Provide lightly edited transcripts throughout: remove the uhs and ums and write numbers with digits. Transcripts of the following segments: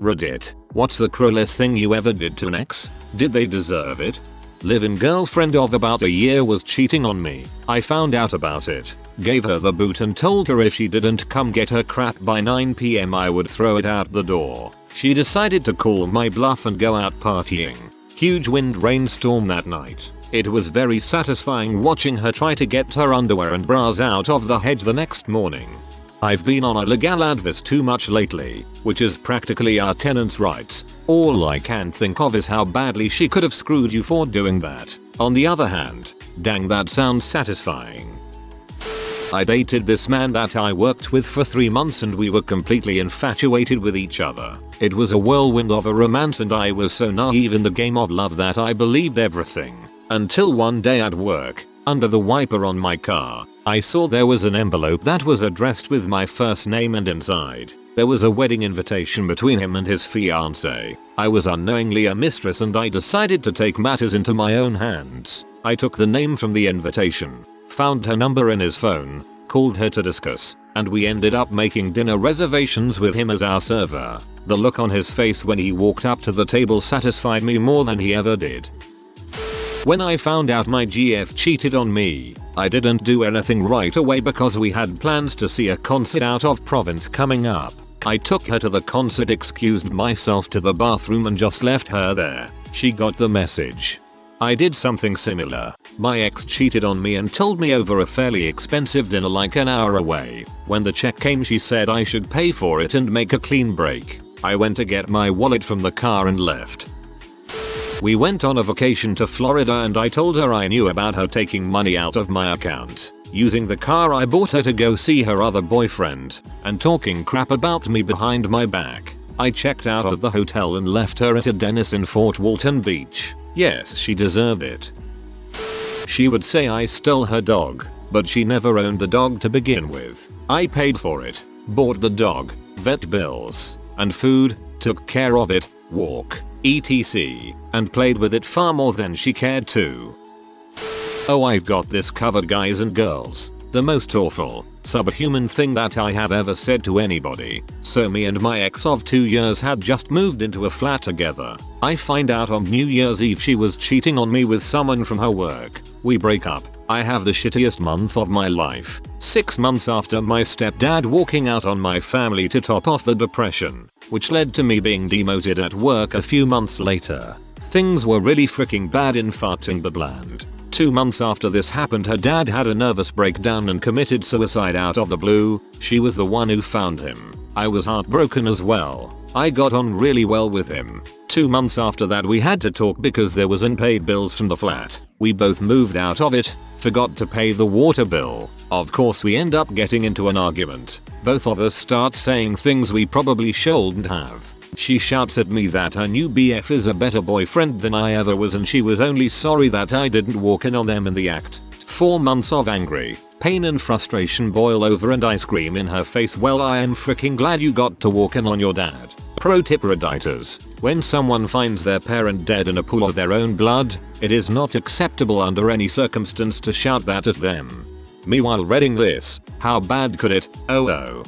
Reddit. What's the cruelest thing you ever did to an ex? Did they deserve it? Live-in girlfriend of about a year was cheating on me. I found out about it, gave her the boot and told her if she didn't come get her crap by 9 PM I would throw it out the door. She decided to call my bluff and go out partying. Huge wind rainstorm that night. It was very satisfying watching her try to get her underwear and bras out of the hedge the next morning. I've been on a legal advice too much lately, which is practically our tenants' rights. All I can think of is how badly she could have screwed you for doing that. On the other hand, dang, that sounds satisfying. I dated this man that I worked with for 3 months and we were completely infatuated with each other. It was a whirlwind of a romance and I was so naive in the game of love that I believed everything. Until one day at work, under the wiper on my car, I saw there was an envelope that was addressed with my first name and inside, there was a wedding invitation between him and his fiancée. I was unknowingly a mistress and I decided to take matters into my own hands. I took the name from the invitation, found her number in his phone, called her to discuss, and we ended up making dinner reservations with him as our server. The look on his face when he walked up to the table satisfied me more than he ever did. When I found out my GF cheated on me, I didn't do anything right away because we had plans to see a concert out of province coming up. I took her to the concert, excused myself to the bathroom and just left her there. She got the message. I did something similar. My ex cheated on me and told me over a fairly expensive dinner like an hour away. When the check came she said I should pay for it and make a clean break. I went to get my wallet from the car and left. We went on a vacation to Florida and I told her I knew about her taking money out of my account. Using the car I bought her to go see her other boyfriend and talking crap about me behind my back. I checked out of the hotel and left her at a Dennis in Fort Walton Beach. Yes, she deserved it. She would say I stole her dog, but she never owned the dog to begin with. I paid for it, bought the dog, vet bills, and food, took care of it, walk, etc. and played with it far more than she cared to. Oh, I've got this covered, guys and girls. The most awful, subhuman thing that I have ever said to anybody. So me and my ex of 2 years had just moved into a flat together. I find out on New Year's Eve she was cheating on me with someone from her work. We break up. I have the shittiest month of my life. 6 months after my stepdad walking out on my family to top off the depression, which led to me being demoted at work a few months later. Things were really freaking bad in farting but bland. 2 months after this happened her dad had a nervous breakdown and committed suicide out of the blue. She was the one who found him. I was heartbroken as well. I got on really well with him. 2 months after that we had to talk because there was unpaid bills from the flat. We both moved out of it, forgot to pay the water bill. Of course we end up getting into an argument. Both of us start saying things we probably shouldn't have. She shouts at me that her new BF is a better boyfriend than I ever was and she was only sorry that I didn't walk in on them in the act. 4 months of angry, pain and frustration boil over and I scream in her face, well, I am freaking glad you got to walk in on your dad. Pro tip, Redditors. When someone finds their parent dead in a pool of their own blood, it is not acceptable under any circumstance to shout that at them. Meanwhile reading this, how bad could it? Oh.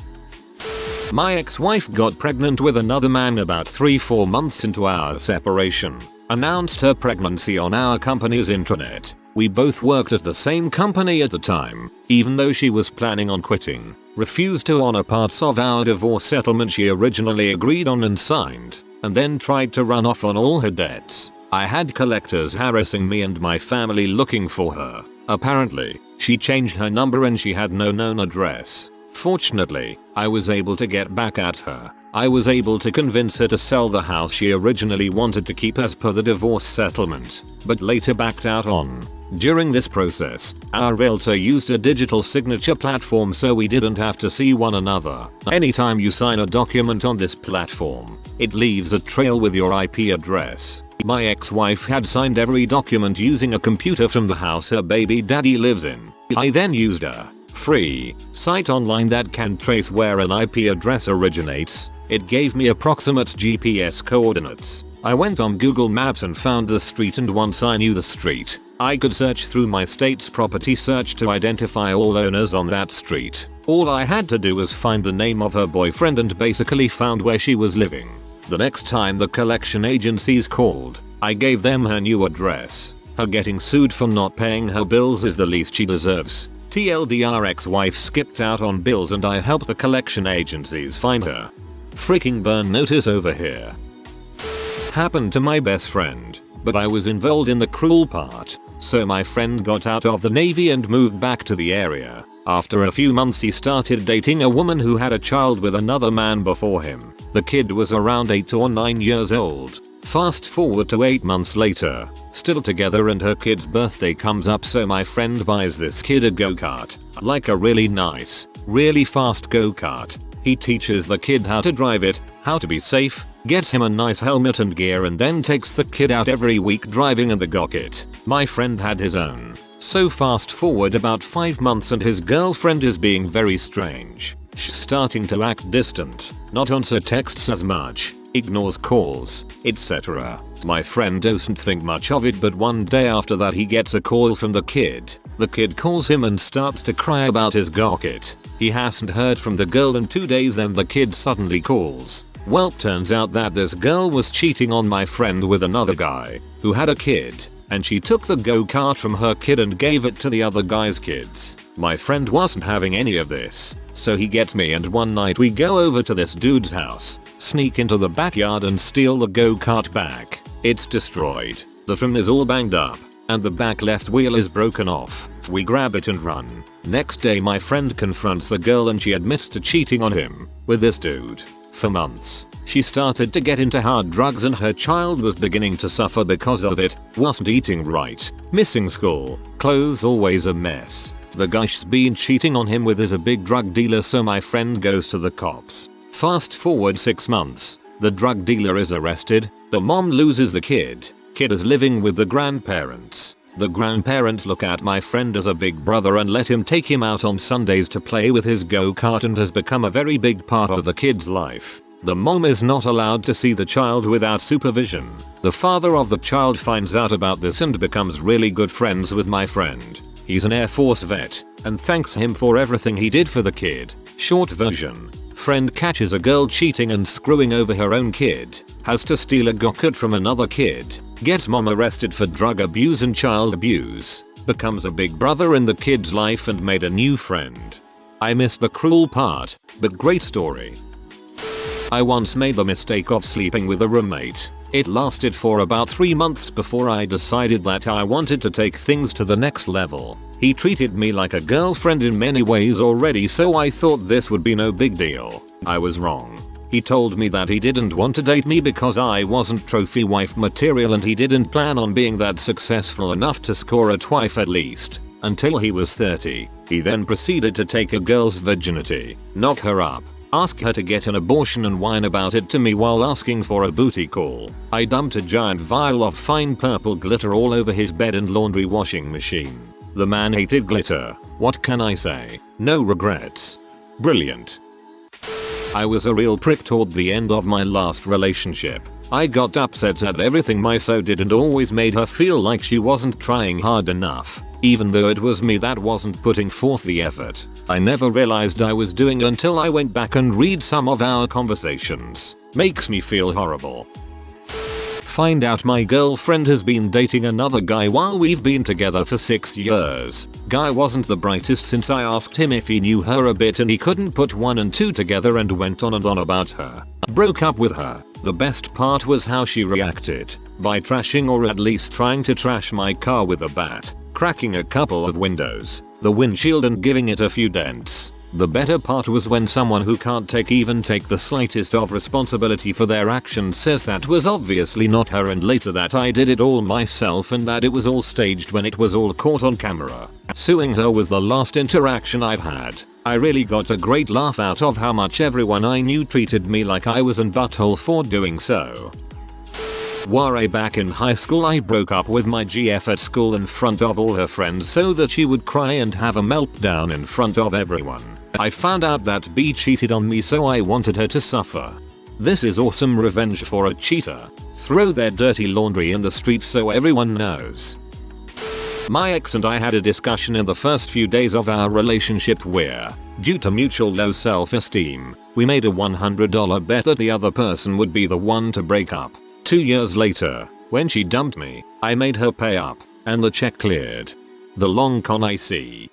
My ex-wife got pregnant with another man about 3-4 months into our separation. Announced her pregnancy on our company's intranet. We both worked at the same company at the time, even though she was planning on quitting. Refused to honor parts of our divorce settlement she originally agreed on and signed, and then tried to run off on all her debts. I had collectors harassing me and my family looking for her. Apparently, she changed her number and she had no known address. Fortunately, I was able to get back at her. I was able to convince her to sell the house she originally wanted to keep as per the divorce settlement, but later backed out on. During this process, our realtor used a digital signature platform so we didn't have to see one another. Anytime you sign a document on this platform, it leaves a trail with your IP address. My ex-wife had signed every document using a computer from the house her baby daddy lives in. I then used a free site online that can trace where an IP address originates. It gave me approximate GPS coordinates. I went on Google Maps and found the street, and once I knew the street, I could search through my state's property search to identify all owners on that street. All I had to do was find the name of her boyfriend and basically found where she was living. The next time the collection agencies called, I gave them her new address. Her getting sued for not paying her bills is the least she deserves. TLDR ex-wife skipped out on bills and I helped the collection agencies find her. Freaking burn notice over here. Happened to my best friend, but I was involved in the cruel part. So my friend got out of the Navy and moved back to the area. After a few months he started dating a woman who had a child with another man before him. The kid was around 8 or 9 years old. Fast forward to 8 months later, still together and her kid's birthday comes up, so my friend buys this kid a go-kart. Like a really nice, really fast go-kart. He teaches the kid how to drive it, how to be safe, gets him a nice helmet and gear, and then takes the kid out every week driving in the go-kart. My friend had his own. So fast forward about 5 months and his girlfriend is being very strange. She's starting to act distant, not answer texts as much, ignores calls, etc. My friend doesn't think much of it, but one day after that he gets a call from the kid. The kid calls him and starts to cry about his go-kart. He hasn't heard from the girl in 2 days and the kid suddenly calls. Well, turns out that this girl was cheating on my friend with another guy who had a kid, and she took the go-kart from her kid and gave it to the other guy's kids. My friend wasn't having any of this, so he gets me, and one night we go over to this dude's house, sneak into the backyard and steal the go-kart back. It's destroyed. The frame is all banged up, and the back left wheel is broken off. We grab it and run. Next day my friend confronts the girl and she admits to cheating on him with this dude. For months, she started to get into hard drugs and her child was beginning to suffer because of it. Wasn't eating right, missing school, clothes always a mess. The guy she's been cheating on him with is a big drug dealer, so my friend goes to the cops. Fast forward 6 months, the drug dealer is arrested, the mom loses the kid. Kid is living with the grandparents. The grandparents look at my friend as a big brother and let him take him out on Sundays to play with his go-kart, and has become a very big part of the kid's life. The mom is not allowed to see the child without supervision. The father of the child finds out about this and becomes really good friends with my friend. He's an Air Force vet and thanks him for everything he did for the kid. Short version. Friend catches a girl cheating and screwing over her own kid, has to steal a go-kart from another kid, gets mom arrested for drug abuse and child abuse, becomes a big brother in the kid's life and made a new friend. I missed the cruel part, but great story. I once made the mistake of sleeping with a roommate. It lasted for about 3 months before I decided that I wanted to take things to the next level. He treated me like a girlfriend in many ways already, so I thought this would be no big deal. I was wrong. He told me that he didn't want to date me because I wasn't trophy wife material and he didn't plan on being that successful enough to score a wife at least until he was 30. He then proceeded to take a girl's virginity, knock her up, ask her to get an abortion and whine about it to me while asking for a booty call. I dumped a giant vial of fine purple glitter all over his bed and laundry washing machine. The man hated glitter. What can I say? No regrets. Brilliant. I was a real prick toward the end of my last relationship. I got upset at everything my so did and always made her feel like she wasn't trying hard enough, even though it was me that wasn't putting forth the effort. I never realized I was doing until I went back and read some of our conversations. Makes me feel horrible. Find out my girlfriend has been dating another guy while we've been together for 6 years. Guy wasn't the brightest since I asked him if he knew her a bit and he couldn't put 1 and 2 together and went on and on about her. Broke up with her. The best part was how she reacted. By trashing, or at least trying to trash, my car with a bat, cracking a couple of windows, the windshield, and giving it a few dents. The better part was when someone who can't even take the slightest of responsibility for their actions says that was obviously not her, and later that I did it all myself and that it was all staged when it was all caught on camera. Suing her was the last interaction I've had. I really got a great laugh out of how much everyone I knew treated me like I was an butthole for doing so. Way back in high school I broke up with my GF at school in front of all her friends so that she would cry and have a meltdown in front of everyone. I found out that B cheated on me, so I wanted her to suffer. This is awesome revenge for a cheater. Throw their dirty laundry in the street so everyone knows. My ex and I had a discussion in the first few days of our relationship where, due to mutual low self-esteem, we made a $100 bet that the other person would be the one to break up. 2 years later, when she dumped me, I made her pay up, and the check cleared. The long con I see.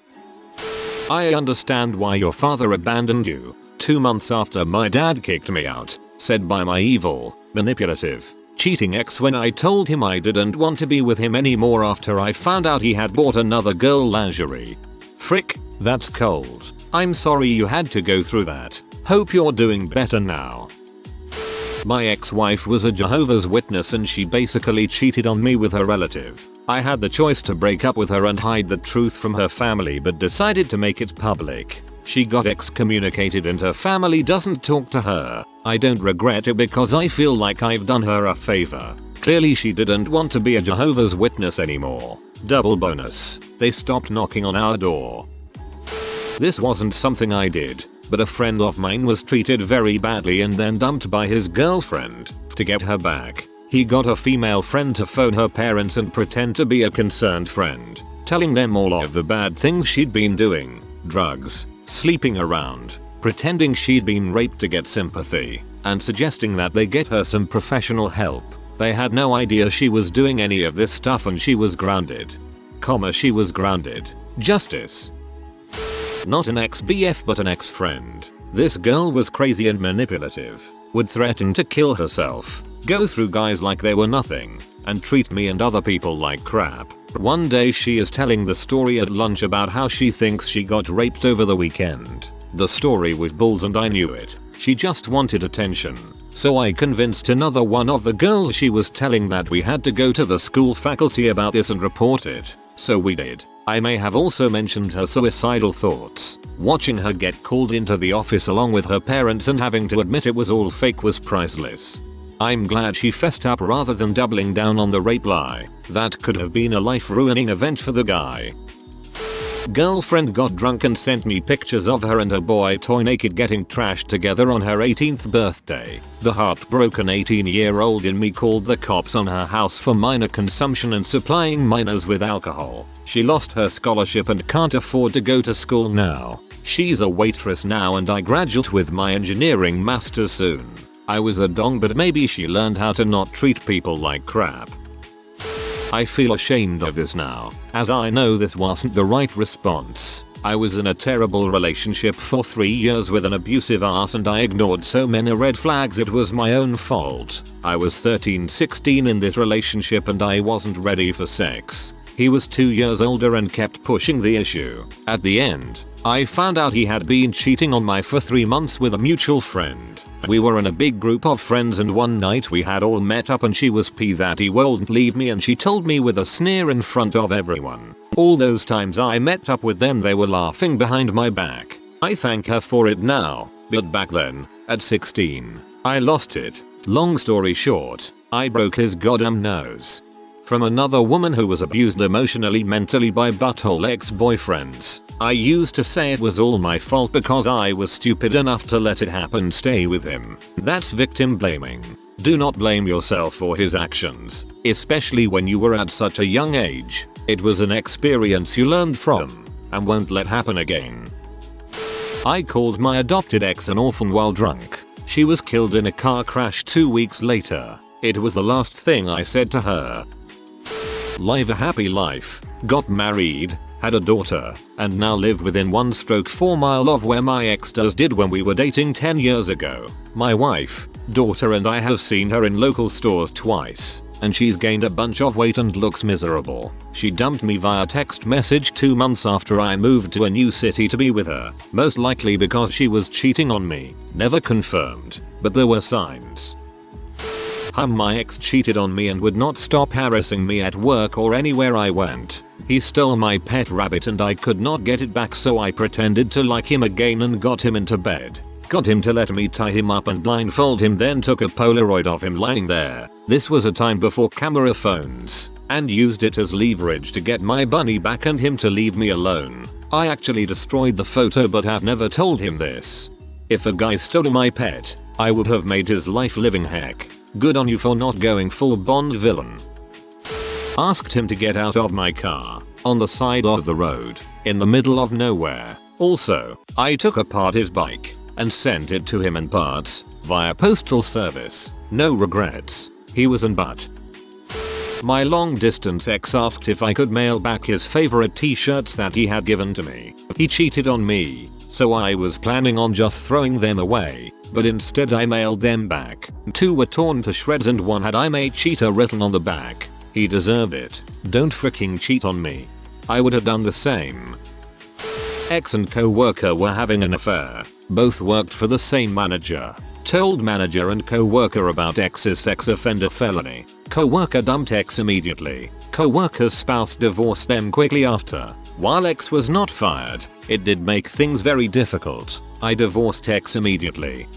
I understand why your father abandoned you. 2 months after my dad kicked me out, said by my evil, manipulative, cheating ex when I told him I didn't want to be with him anymore after I found out he had bought another girl lingerie. Frick, that's cold. I'm sorry you had to go through that. Hope you're doing better now. My ex-wife was a Jehovah's Witness and she basically cheated on me with her relative. I had the choice to break up with her and hide the truth from her family but decided to make it public. She got excommunicated and her family doesn't talk to her. I don't regret it because I feel like I've done her a favor. Clearly she didn't want to be a Jehovah's Witness anymore. Double bonus. They stopped knocking on our door. This wasn't something I did, but a friend of mine was treated very badly and then dumped by his girlfriend. To get her back, he got a female friend to phone her parents and pretend to be a concerned friend, telling them all of the bad things she'd been doing. Drugs, sleeping around, pretending she'd been raped to get sympathy, and suggesting that they get her some professional help. They had no idea she was doing any of this stuff and she was grounded. She was grounded. Justice. Not an ex-BF but an ex-friend. This girl was crazy and manipulative, would threaten to kill herself, go through guys like they were nothing, and treat me and other people like crap. One day she is telling the story at lunch about how she thinks she got raped over the weekend. The story was bulls and I knew it. She just wanted attention. So I convinced another one of the girls she was telling that we had to go to the school faculty about this and report it. So we did. I may have also mentioned her suicidal thoughts. Watching her get called into the office along with her parents and having to admit it was all fake was priceless. I'm glad she fessed up rather than doubling down on the rape lie. That could have been a life-ruining event for the guy. Girlfriend got drunk and sent me pictures of her and her boy toy naked getting trashed together on her 18th birthday. The heartbroken 18-year-old in me called the cops on her house for minor consumption and supplying minors with alcohol. She lost her scholarship and can't afford to go to school now. She's a waitress now and I graduate with my engineering master's soon. I was a dong but maybe she learned how to not treat people like crap. I feel ashamed of this now, as I know this wasn't the right response. I was in a terrible relationship for 3 years with an abusive ass and I ignored so many red flags it was my own fault. I was 13-16 in this relationship and I wasn't ready for sex. He was 2 years older and kept pushing the issue. At the end, I found out he had been cheating on me for 3 months with a mutual friend. We were in a big group of friends and one night we had all met up and she was pissed that he wouldn't leave me and she told me with a sneer in front of everyone. All those times I met up with them they were laughing behind my back. I thank her for it now, but back then, at 16, I lost it. Long story short, I broke his goddamn nose. From another woman who was abused emotionally mentally by butthole ex-boyfriends. I used to say it was all my fault because I was stupid enough to let it happen stay with him. That's victim blaming. Do not blame yourself for his actions, especially when you were at such a young age. It was an experience you learned from, and won't let happen again. I called my adopted ex an orphan while drunk. She was killed in a car crash 2 weeks later. It was the last thing I said to her. Live a happy life, got married, had a daughter, and now live within 1/4 mile of where my ex did when we were dating 10 years ago. My wife, daughter and I have seen her in local stores twice, and she's gained a bunch of weight and looks miserable. She dumped me via text message 2 months after I moved to a new city to be with her, most likely because she was cheating on me. Never confirmed, but there were signs. My ex cheated on me and would not stop harassing me at work or anywhere I went. He stole my pet rabbit and I could not get it back so I pretended to like him again and got him into bed. Got him to let me tie him up and blindfold him then took a Polaroid of him lying there. This was a time before camera phones. And used it as leverage to get my bunny back and him to leave me alone. I actually destroyed the photo but have never told him this. If a guy stole my pet, I would have made his life living heck. Good on you for not going full Bond villain. Asked him to get out of my car. on the side of the road, in the middle of nowhere. Also, I took apart his bike and sent it to him in parts via postal service. No regrets. He was in butt. My long distance ex asked if I could mail back his favorite t-shirts that he had given to me. He cheated on me, so I was planning on just throwing them away, but instead I mailed them back. 2 were torn to shreds and 1 had "I'm a cheater" written on the back. He deserved it. Don't freaking cheat on me. I would have done the same. Ex and co-worker were having an affair. Both worked for the same manager. Told manager and co-worker about ex's sex offender felony. Co-worker dumped ex immediately. Co-worker's spouse divorced them quickly after. While ex was not fired, it did make things very difficult. I divorced ex immediately.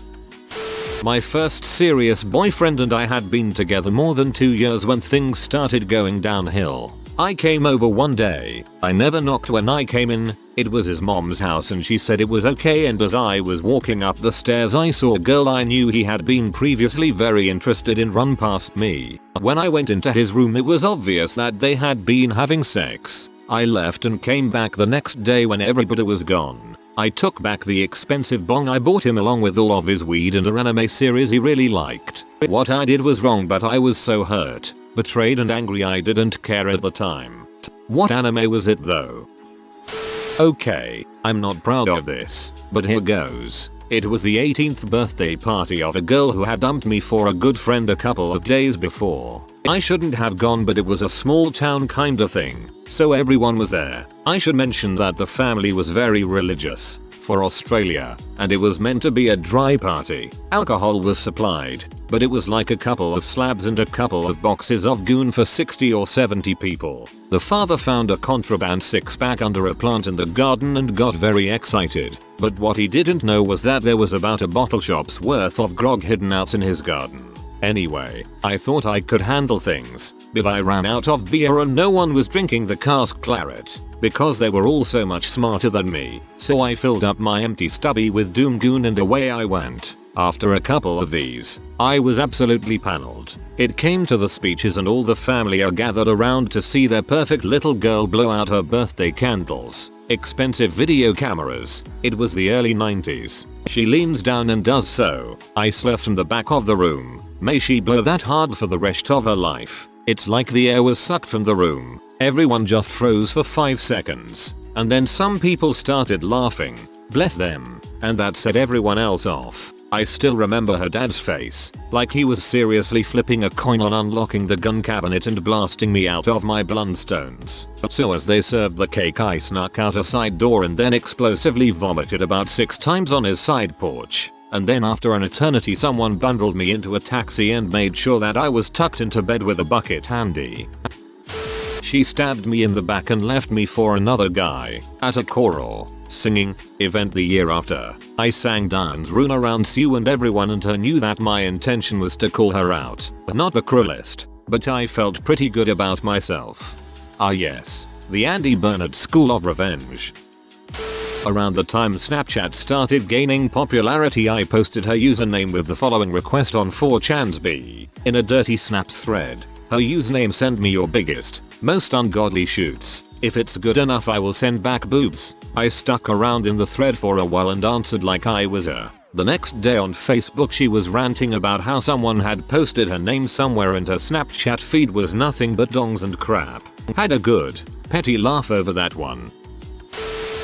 My first serious boyfriend and I had been together more than 2 years when things started going downhill. I came over one day. I never knocked when I came in. It was his mom's house and she said it was okay, and as I was walking up the stairs I saw a girl I knew he had been previously very interested in run past me. When I went into his room it was obvious that they had been having sex. I left and came back the next day when everybody was gone. I took back the expensive bong I bought him along with all of his weed and an anime series he really liked. What I did was wrong, but I was so hurt, betrayed and angry I didn't care at the time. What anime was it though? Okay, I'm not proud of this, but here goes. It was the 18th birthday party of a girl who had dumped me for a good friend a couple of days before. I shouldn't have gone, but it was a small town kinda thing, so everyone was there. I should mention that the family was very religious for Australia, and it was meant to be a dry party. Alcohol was supplied, but it was like a couple of slabs and a couple of boxes of goon for 60 or 70 people. The father found a contraband 6-pack under a plant in the garden and got very excited, but what he didn't know was that there was about a bottle shop's worth of grog hidden out in his garden. Anyway, I thought I could handle things, but I ran out of beer and no one was drinking the cask claret, because they were all so much smarter than me, so I filled up my empty stubby with Doom Goon and away I went. After a couple of these, I was absolutely panelled. It came to the speeches and all the family are gathered around to see their perfect little girl blow out her birthday candles. Expensive video cameras. It was the early 90s. She leans down and does so. I slurp from the back of the room. May she blow that hard for the rest of her life. It's like the air was sucked from the room. Everyone just froze for 5 seconds. And then some people started laughing. Bless them. And that set everyone else off. I still remember her dad's face, like he was seriously flipping a coin on unlocking the gun cabinet and blasting me out of my Blundstones. So as they served the cake I snuck out a side door and then explosively vomited about 6 times on his side porch. And then after an eternity someone bundled me into a taxi and made sure that I was tucked into bed with a bucket handy. She stabbed me in the back and left me for another guy at a choral singing event the year after. I sang Dan's Rune around Sue and everyone and her knew that my intention was to call her out. Not the cruelest, but I felt pretty good about myself. Ah yes, the Andy Bernard School of Revenge. Around the time Snapchat started gaining popularity I posted her username with the following request on 4chan's B. In a dirty snaps thread. Her username: send me your biggest, most ungodly shoots. If it's good enough I will send back boobs. I stuck around in the thread for a while and answered like I was her. The next day on Facebook she was ranting about how someone had posted her name somewhere and her Snapchat feed was nothing but dongs and crap. Had a good, petty laugh over that one.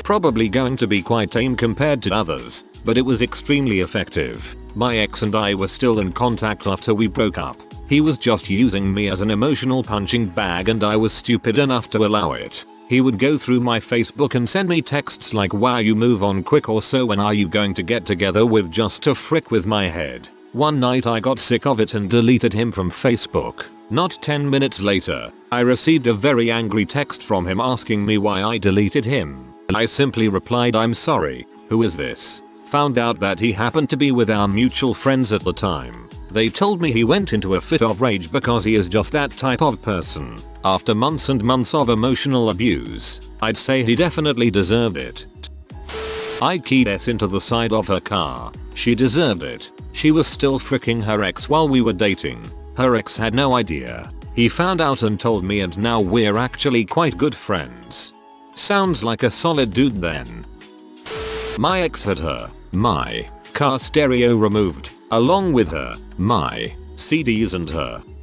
Probably going to be quite tame compared to others, but it was extremely effective. My ex and I were still in contact after we broke up. He was just using me as an emotional punching bag and I was stupid enough to allow it. He would go through my Facebook and send me texts like, wow, you move on quick, or so when are you going to get together with, just to frick with my head. One night I got sick of it and deleted him from Facebook. Not 10 minutes later, I received a very angry text from him asking me why I deleted him. I simply replied, I'm sorry, who is this? Found out that he happened to be with our mutual friends at the time. They told me he went into a fit of rage because he is just that type of person. After months and months of emotional abuse, I'd say he definitely deserved it. I keyed S into the side of her car. She deserved it. She was still fricking her ex while we were dating. Her ex had no idea. He found out and told me, and now we're actually quite good friends. Sounds like a solid dude then. My ex had my car stereo removed, along with my CDs and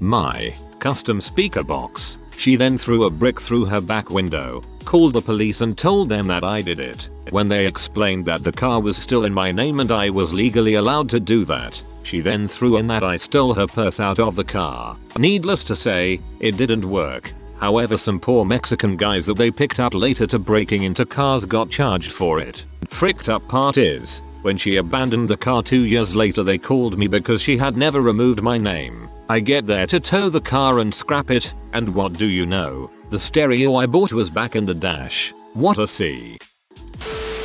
my custom speaker box. She then threw a brick through her back window, called the police and told them that I did it. When they explained that the car was still in my name and I was legally allowed to do that, she then threw in that I stole her purse out of the car. Needless to say, it didn't work. However, some poor Mexican guys that they picked up later to breaking into cars got charged for it. Fricked up part is, when she abandoned the car 2 years later, they called me because she had never removed my name. I get there to tow the car and scrap it, and what do you know? The stereo I bought was back in the dash. What a C.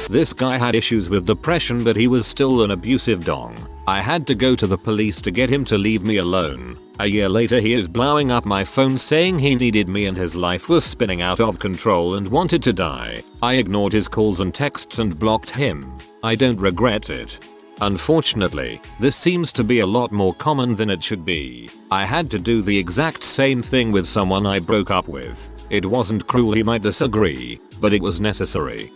This guy had issues with depression, but he was still an abusive dong. I had to go to the police to get him to leave me alone. A year later he is blowing up my phone saying he needed me and his life was spinning out of control and wanted to die. I ignored his calls and texts and blocked him. I don't regret it. Unfortunately, this seems to be a lot more common than it should be. I had to do the exact same thing with someone I broke up with. It wasn't cruel, he might disagree, but it was necessary.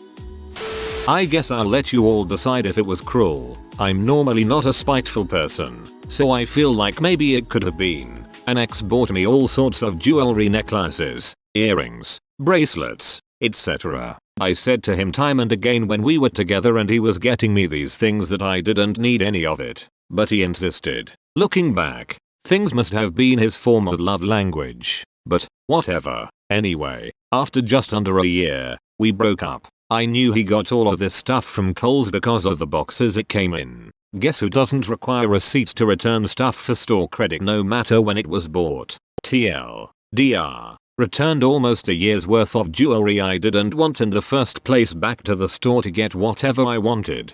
I guess I'll let you all decide if it was cruel. I'm normally not a spiteful person, so I feel like maybe it could have been. An ex bought me all sorts of jewelry, necklaces, earrings, bracelets, etc. I said to him time and again when we were together and he was getting me these things that I didn't need any of it, but he insisted. Looking back, things must have been his form of love language, but whatever. Anyway, after just under a year, we broke up. I knew he got all of this stuff from Kohl's because of the boxes it came in. Guess who doesn't require receipts to return stuff for store credit no matter when it was bought? TLDR. Returned almost a year's worth of jewelry I didn't want in the first place back to the store to get whatever I wanted.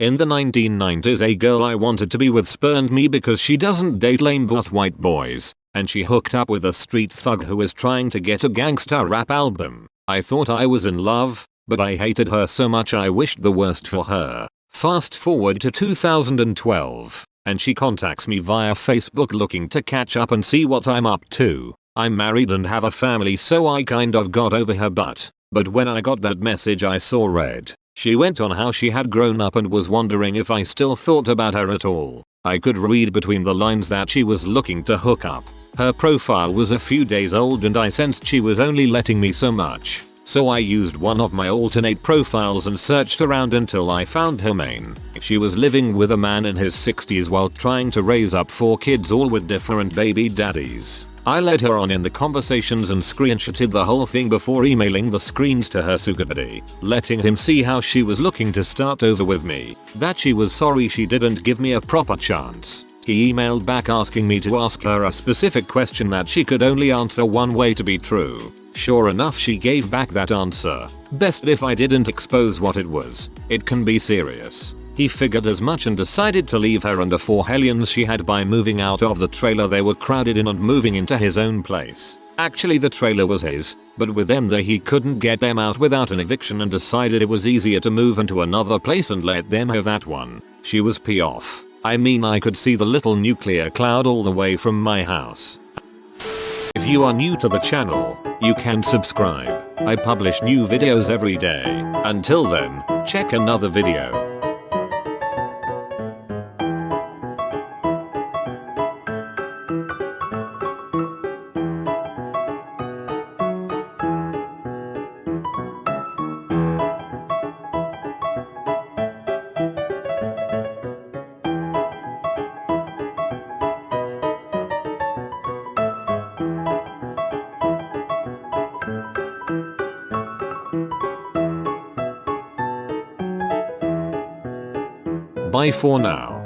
In the 1990s, a girl I wanted to be with spurned me because she doesn't date lame butt white boys, and she hooked up with a street thug who was trying to get a gangsta rap album. I thought I was in love, but I hated her so much I wished the worst for her. Fast forward to 2012, and she contacts me via Facebook looking to catch up and see what I'm up to. I'm married and have a family, so I kind of got over her butt. But when I got that message I saw red. She went on how she had grown up and was wondering if I still thought about her at all. I could read between the lines that she was looking to hook up. Her profile was a few days old and I sensed she was only letting me so much. So I used one of my alternate profiles and searched around until I found her main. She was living with a man in his 60s while trying to raise up 4 kids, all with different baby daddies. I led her on in the conversations and screenshotted the whole thing before emailing the screens to her sugar daddy, letting him see how she was looking to start over with me, that she was sorry she didn't give me a proper chance. He emailed back asking me to ask her a specific question that she could only answer one way to be true. Sure enough, she gave back that answer. Best if I didn't expose what it was. It can be serious. He figured as much and decided to leave her and the 4 hellions she had by moving out of the trailer they were crowded in and moving into his own place. Actually, the trailer was his, but with them there he couldn't get them out without an eviction and decided it was easier to move into another place and let them have that one. She was pissed off. I mean, I could see the little nuclear cloud all the way from my house. If you are new to the channel, you can subscribe. I publish new videos every day. Until then, check another video. Bye for now.